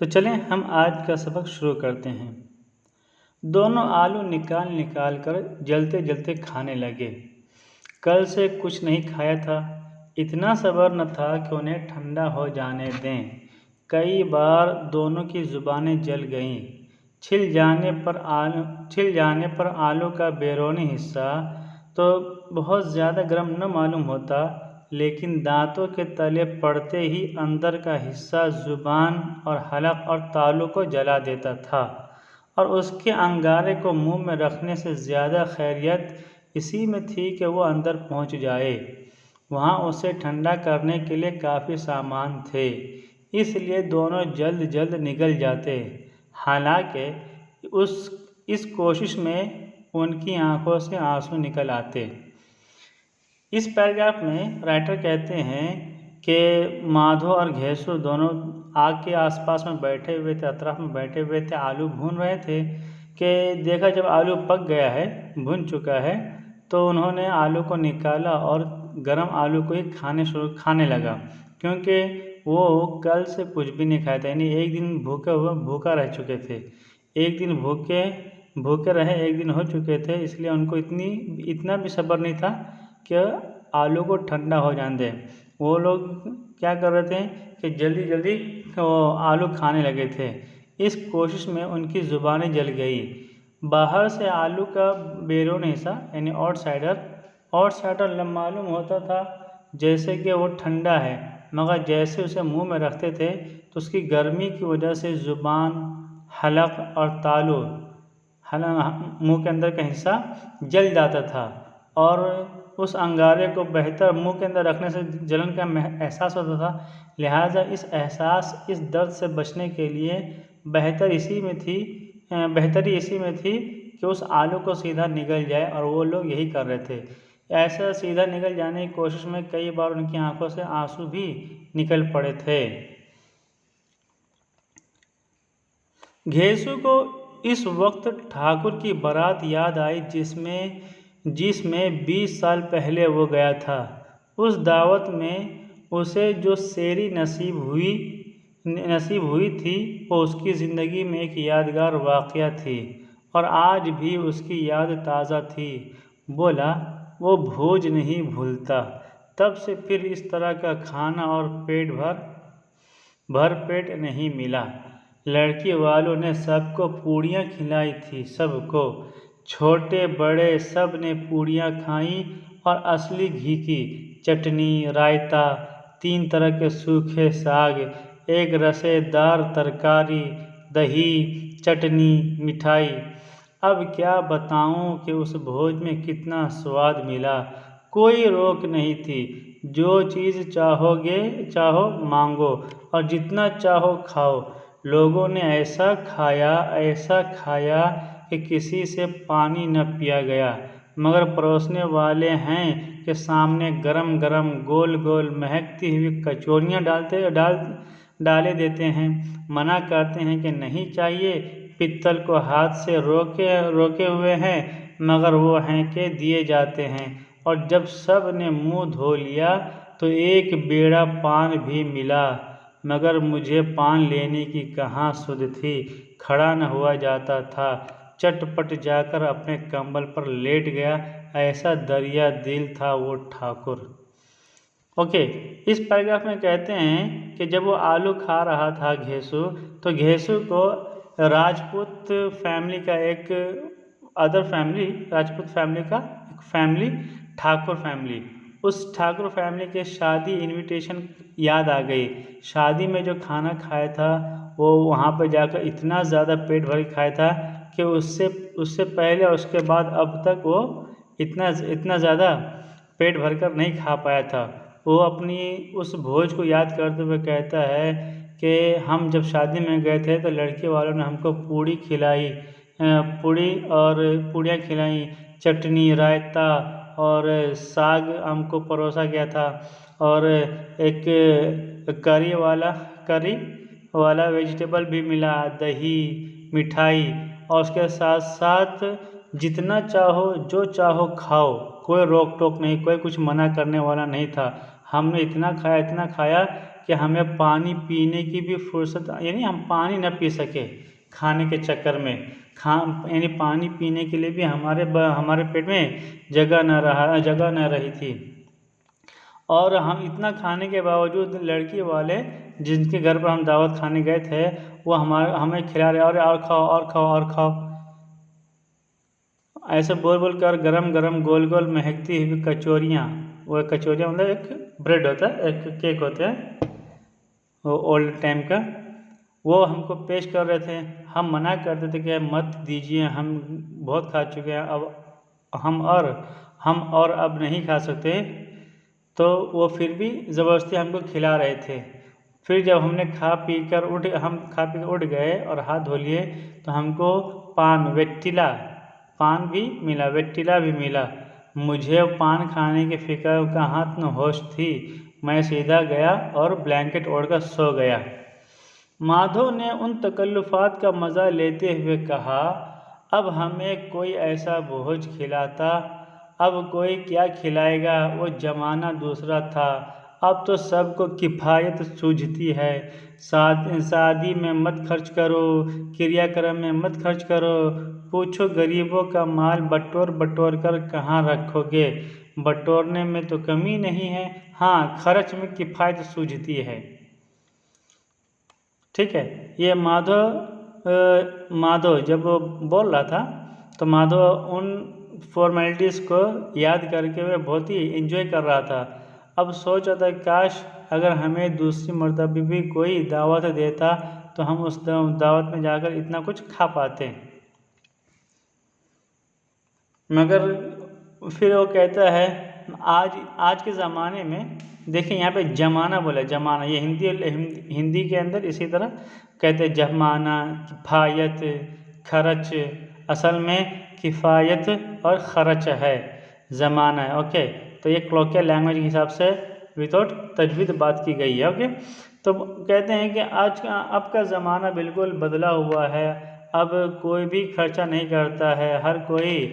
तो चलें हम आज का सबक शुरू करते हैं। दोनों आलू निकाल निकाल कर जलते जलते खाने लगे। कल से कुछ नहीं खाया था, इतना सब्र न था कि उन्हें ठंडा हो जाने दें। कई बार दोनों की ज़ुबानें जल गईं। छिल जाने पर आलू का बैरूनी हिस्सा तो बहुत ज़्यादा गर्म न मालूम होता, लेकिन दांतों के तले पड़ते ही अंदर का हिस्सा ज़ुबान और हलक और तालू को जला देता था, और उसके अंगारे को मुंह में रखने से ज़्यादा खैरियत इसी में थी कि वो अंदर पहुंच जाए। वहाँ उसे ठंडा करने के लिए काफ़ी सामान थे, इसलिए दोनों जल्द जल्द निकल जाते। हालांकि इस कोशिश में उनकी आंखों से आंसू निकल आते। इस पैराग्राफ में राइटर कहते हैं कि माधो और घेसु दोनों आग के आसपास में बैठे हुए थे, अतराफ में बैठे हुए थे, आलू भून रहे थे कि देखा जब आलू पक गया है, भुन चुका है, तो उन्होंने आलू को निकाला और गरम आलू को ही खाने लगा, क्योंकि वो कल से कुछ भी नहीं खाया था। यानी एक दिन भूखा रह चुके थे, एक दिन भूखे रहे, एक दिन हो चुके थे, इसलिए उनको इतना भी सब्र नहीं था कि आलू को ठंडा हो जाने दें। वो लोग क्या कर रहे थे कि जल्दी जल्दी आलू खाने लगे थे। इस कोशिश में उनकी ज़ुबानें जल गई। बाहर से आलू का बैरून हिस्सा यानी आउटसाइडर मालूम होता था जैसे कि वो ठंडा है, मगर जैसे उसे मुंह में रखते थे तो उसकी गर्मी की वजह से ज़ुबान, हलक और तालू, मुंह के अंदर का हिस्सा जल जाता था, और उस अंगारे को बेहतर मुंह के अंदर रखने से जलन का एहसास होता था। लिहाजा इस दर्द से बचने के लिए बेहतरी इसी में थी कि उस आलू को सीधा निगल जाए, और वो लोग यही कर रहे थे। ऐसा सीधा निकल जाने की कोशिश में कई बार उनकी आंखों से आंसू भी निकल पड़े थे। घेसु को इस वक्त ठाकुर की बारात याद आई जिसमें 20 साल पहले वो गया था। उस दावत में उसे जो सेरी नसीब हुई थी वो उसकी ज़िंदगी में एक यादगार वाक़या थी, और आज भी उसकी याद ताज़ा थी। बोला, वो भोज नहीं भूलता। तब से फिर इस तरह का खाना और भर पेट नहीं मिला। लड़की वालों ने सबको पूड़ियाँ खिलाई थी, सबको, छोटे बड़े सब ने पूड़ियाँ खाईं, और असली घी की चटनी, रायता, 3 तरह के सूखे साग, एक रसेदार तरकारी, दही, चटनी, मिठाई। अब क्या बताऊं कि उस भोज में कितना स्वाद मिला। कोई रोक नहीं थी, जो चीज़ चाहो मांगो और जितना चाहो खाओ। लोगों ने ऐसा खाया कि किसी से पानी न पिया गया, मगर परोसने वाले हैं कि सामने गरम गरम गोल गोल महकती हुई कचौरियाँ डाले देते हैं। मना करते हैं कि नहीं चाहिए, पित्तल को हाथ से रोके हुए हैं, मगर वो हैं कि दिए जाते हैं। और जब सब ने मुंह धो लिया तो एक बेड़ा पान भी मिला, मगर मुझे पान लेने की कहाँ सुध थी। खड़ा न हुआ जाता था, चटपट जाकर अपने कंबल पर लेट गया। ऐसा दरिया दिल था वो ठाकुर। ओके, इस पैराग्राफ में कहते हैं कि जब वो आलू खा रहा था घेसु, तो घेसु को राजपूत फैमिली का एक फैमिली, ठाकुर फैमिली, उस ठाकुर फैमिली के शादी इनविटेशन याद आ गई। शादी में जो खाना खाया था वो वहाँ पर जाकर इतना ज़्यादा पेट भर खाया था कि उससे पहले और उसके बाद अब तक वो इतना ज़्यादा पेट भरकर नहीं खा पाया था। वो अपनी उस भोज को याद करते हुए कहता है कि हम जब शादी में गए थे तो लड़के वालों ने हमको पूड़ियाँ खिलाई, चटनी, रायता और साग हमको परोसा गया था, और एक करी वाला वेजिटेबल भी मिला, दही, मिठाई, और उसके साथ साथ जितना चाहो जो चाहो खाओ, कोई रोक टोक नहीं, कोई कुछ मना करने वाला नहीं था। हमने इतना खाया कि हमें पानी पीने की भी फुर्सत, यानी हम पानी न पी सके खाने के चक्कर में, यानी पानी पीने के लिए भी हमारे पेट में जगह न रही थी। और हम इतना खाने के बावजूद लड़की वाले जिनके घर पर हम दावत खाने गए थे वो हमें खिला रहे, और खाओ और खाओ और खाओ, ऐसे बोल बोल कर गरम गरम गोल गोल महकती हुई कचौरियाँ, वो कचौरियाँ मतलब एक ब्रेड होता है, एक केक होता है वो ओल्ड टाइम का, वो हमको पेश कर रहे थे। हम मना करते थे कि मत दीजिए, हम बहुत खा चुके हैं, अब हम और अब नहीं खा सकते। तो वो फिर भी ज़बरदस्ती हमको खिला रहे थे। फिर जब हम खा पी कर उठ गए और हाथ धो लिए तो हमको पान भी मिला, वेट्टिला भी मिला। मुझे पान खाने की फिक्र कहाँ न होश थी। मैं सीधा गया और ब्लैंकेट ओढ़कर सो गया। माधव ने उन तकल्लुफ़ात का मज़ा लेते हुए कहा, अब हमें कोई ऐसा भोज खिलाता, अब कोई क्या खिलाएगा, वो ज़माना दूसरा था। अब तो सबको किफ़ायत सूझती है। शादी में मत खर्च करो, क्रियाक्रम में मत खर्च करो, पूछो गरीबों का माल बटोर कर कहाँ रखोगे। बटोरने में तो कमी नहीं है, हाँ खर्च में किफ़ायत सूझती है। ठीक है, ये माधव जब वो बोल रहा था तो माधव उन फॉर्मेलिटीज़ को याद करके वे बहुत ही एंजॉय कर रहा था। अब सोच रहा था काश अगर हमें दूसरी मर्तबा भी कोई दावत देता तो हम उस दावत में जाकर इतना कुछ खा पाते। मगर फिर वो कहता है आज के ज़माने में, देखिए यहाँ पे ज़माना बोला, ज़माना ये हिंदी के अंदर इसी तरह कहते हैं ज़माना, किफ़ायत, खर्च, असल में किफ़ायत और खर्च है, ज़माना है। ओके, तो ये क्लोकियल लैंग्वेज के हिसाब से विदाउट तजवीद बात की गई है। ओके, तो कहते हैं कि अब का ज़माना बिल्कुल बदला हुआ है। अब कोई भी खर्चा नहीं करता है, हर कोई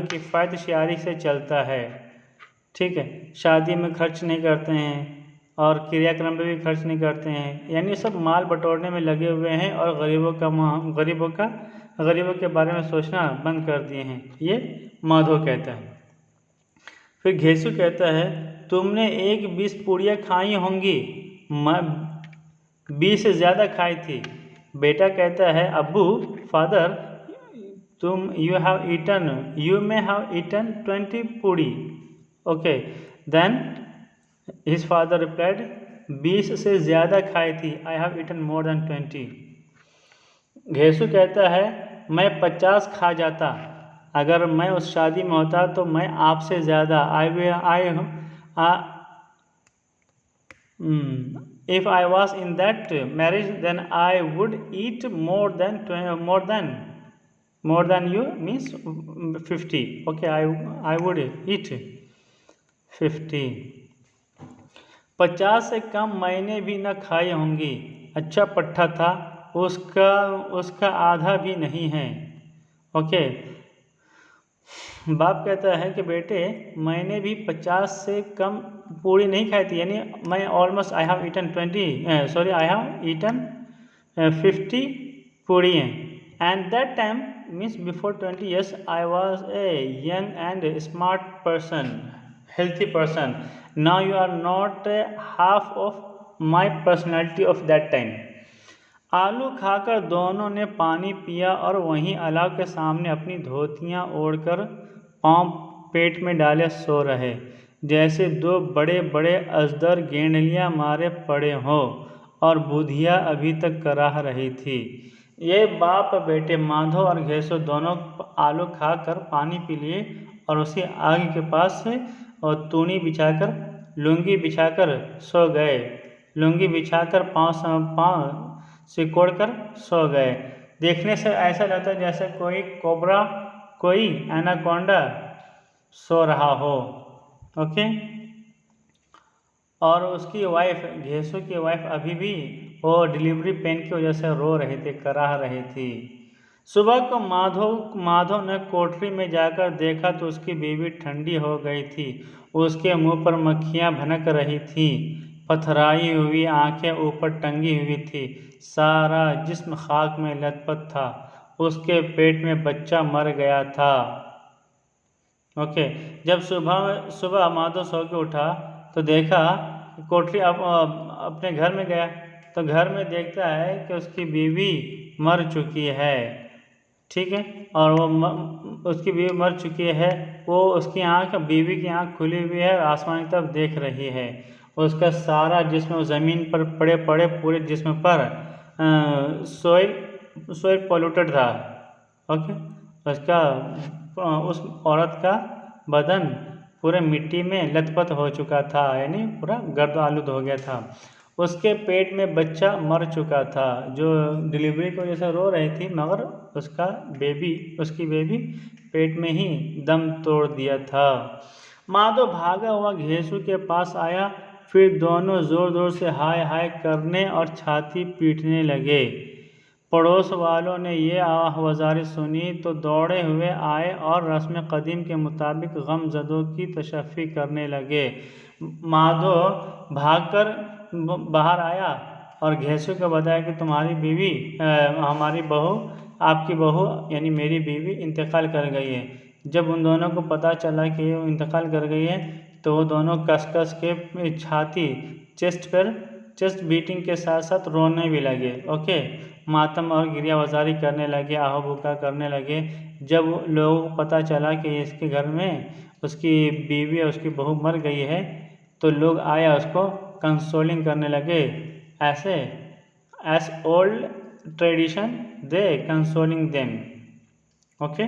किफ़ायत शारी से चलता है। ठीक है, शादी में खर्च नहीं करते हैं और क्रियाक्रम पे भी खर्च नहीं करते हैं, यानी सब माल बटोरने में लगे हुए हैं और गरीबों के बारे में सोचना बंद कर दिए हैं। ये माधव कहता है। फिर घेसु कहता है, तुमने 20 पूड़ियाँ खाई होंगी, मैं 20 से ज़्यादा खाई थी। बेटा कहता है, अब्बू, father, you may have eaten 20 puri. Okay, then his father replied, 20 से ज़्यादा खाई थी, I have eaten more than 20। Ghesu कहता है, मैं 50 खा जाता, अगर मैं उस शादी में होता तो मैं आपसे ज़्यादा if I was in that marriage then I would eat more than you means 50. Okay, I would eat 50। 50 से कम मैंने भी न खाई होंगी। अच्छा पट्टा था, उसका आधा भी नहीं है। ओके, बाप कहता है कि बेटे मैंने भी 50 से कम पूड़ी नहीं खाई थी, यानी मैं almost I have eaten 50 puri हैं। And that time means before 20 years I was a young and smart person, healthy person. Now you are not half of my personality of that time. आलू खाकर दोनों ने पानी पिया और वहीं अलाव के सामने अपनी धोतियाँ ओढ़कर पाँव पेट में डाले सो रहे, जैसे दो बड़े बड़े अजदर गेंडलियाँ मारे पड़े हों और बुधिया अभी तक कराह रही थी। ये बाप बेटे माधव और घेसो दोनों आलू खाकर पानी पी लिए और उसी आग के पास से और तूनी बिछाकर लुंगी बिछाकर सो गए। लुंगी बिछाकर पाँव सिकोड़ कर सो गए। देखने से ऐसा लगता है जैसे कोई कोबरा, कोई एनाकोंडा सो रहा हो। ओके, और उसकी वाइफ, घेसु की वाइफ अभी भी वो डिलीवरी पेन की वजह से रो रहे थे, कराह रही थी। सुबह को माधव ने कोठरी में जाकर देखा तो उसकी बीवी ठंडी हो गई थी, उसके मुंह पर मक्खियां भनक रही थी। पथराई हुई आंखें ऊपर टंगी हुई थी, सारा जिस्म खाक में लथपथ था। उसके पेट में बच्चा मर गया था। ओके, जब सुबह सुबह माधव सो के उठा तो देखा कोठरी अपने घर में गया तो घर में देखता है कि उसकी बीवी मर चुकी है। ठीक है, और वो उसकी बीवी मर चुकी है। वो उसकी बीवी की आंख खुली हुई है और आसमान की तरफ देख रही है। उसका सारा जिस्म ज़मीन पर पड़े पड़े पूरे जिस्म पर सोइल पोल्यूटेड था। ओके, उसका उस औरत का बदन पूरे मिट्टी में लथपथ हो चुका था, यानी पूरा गर्द आलूद हो गया था। उसके पेट में बच्चा मर चुका था, जो डिलीवरी की वजह से रो रही थी, मगर उसकी बेबी पेट में ही दम तोड़ दिया था। माधव भागा हुआ घेसू के पास आया, फिर दोनों जोर जोर से हाय हाय करने और छाती पीटने लगे। पड़ोस वालों ने ये आवाज़ारी सुनी तो दौड़े हुए आए और रस्म कदीम के मुताबिक गमज़दों की तशफ़ी करने लगे। माधव भागकर बाहर आया और घेसू को बताया कि तुम्हारी बीवी हमारी बहू आपकी बहू यानी मेरी बीवी इंतकाल कर गई है। जब उन दोनों को पता चला कि वो इंतकाल कर गई है तो वो दोनों कस कस के छाती चेस्ट बीटिंग के साथ साथ रोने भी लगे। ओके, मातम और गिरियावजारी करने लगे, आहो बुका करने लगे। जब लोगों को पता चला कि इसके घर में उसकी बीवी और उसकी बहू मर गई है तो लोग आया उसको कंसोलिंग करने लगे। ऐसे एज ओल्ड ट्रेडिशन दे कंसोलिंग देम। ओके।